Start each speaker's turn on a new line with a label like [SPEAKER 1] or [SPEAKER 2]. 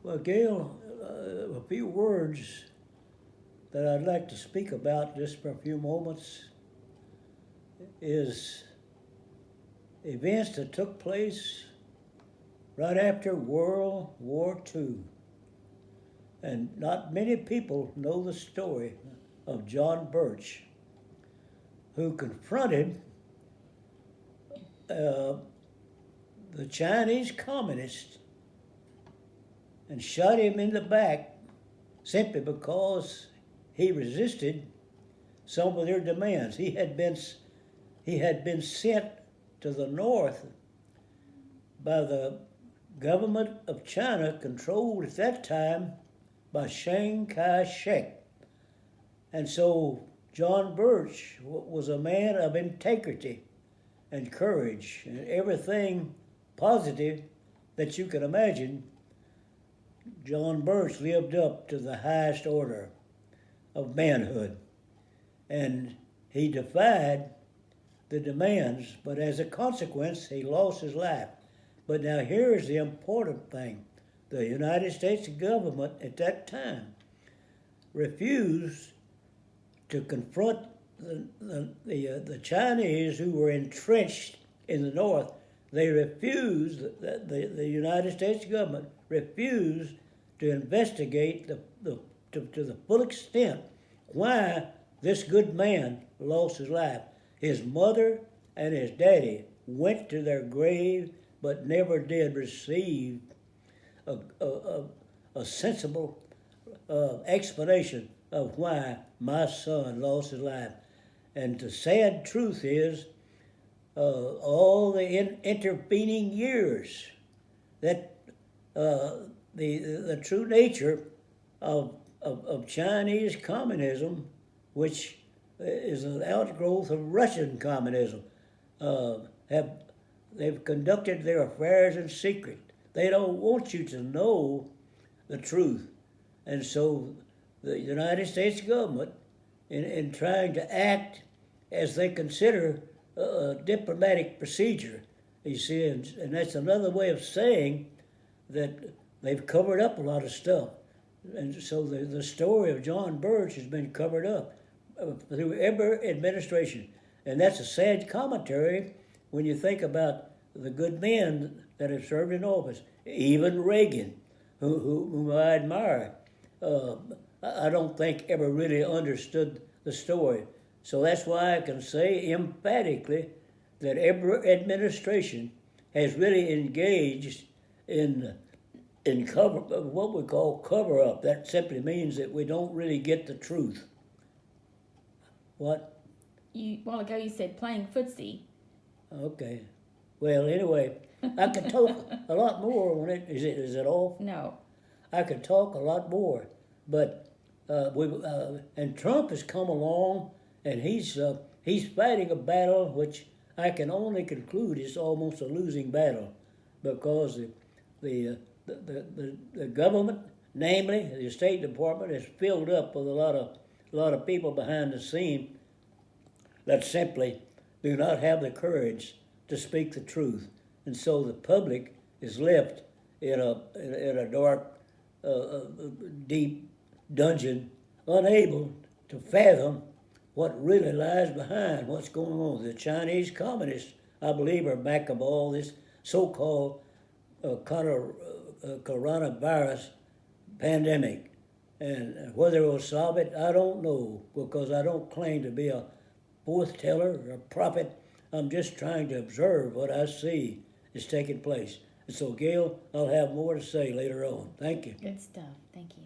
[SPEAKER 1] Well, Gail, a few words that I'd like to speak about just for a few moments is events that took place right after World War II. And not many people know the story of John Birch, who confronted the Chinese communists and shot him in the back simply because he resisted some of their demands. He had been sent to the north by the government of China, controlled at that time by Chiang Kai-shek. And so John Birch was a man of integrity and courage and everything positive that you can imagine. John Birch lived up to the highest order of manhood, and he defied the demands, but as a consequence, he lost his life. But now here's the important thing. The United States government at that time refused to confront the Chinese who were entrenched in the north. They refused, the United States government refused to investigate to the full extent why this good man lost his life. His mother and his daddy went to their grave but never did receive a sensible explanation of why my son lost his life. And the sad truth is, all the intervening years, that the true nature of Chinese communism, which is an outgrowth of Russian communism, they've conducted their affairs in secret. They don't want you to know the truth. And so the United States government, in trying to act as they consider a diplomatic procedure, you see, and that's another way of saying that they've covered up a lot of stuff. And so the story of John Birch has been covered up through every administration. And that's a sad commentary when you think about the good men that have served in office. Even Reagan, whom I admire, I don't think ever really understood the story. So that's why I can say emphatically that every administration has really engaged in what we call cover-up. That simply means that we don't really get the truth. What?
[SPEAKER 2] A while ago you said playing footsie.
[SPEAKER 1] Okay. Well, anyway, I could talk a lot more on it. Is it off?
[SPEAKER 2] No.
[SPEAKER 1] I could talk a lot more, but and Trump has come along, and he's fighting a battle which I can only conclude is almost a losing battle, because the government, namely the State Department, is filled up with a lot of people behind the scene that simply do not have the courage to speak the truth, and so the public is left in a dark, deep dungeon, unable to fathom what really lies behind what's going on. The Chinese communists, I believe, are back of all this so-called coronavirus pandemic. And whether it will solve it, I don't know, because I don't claim to be a forth-teller or a prophet. I'm just trying to observe what I see is taking place. And so, Gail, I'll have more to say later on. Thank you.
[SPEAKER 2] Good stuff. Thank you.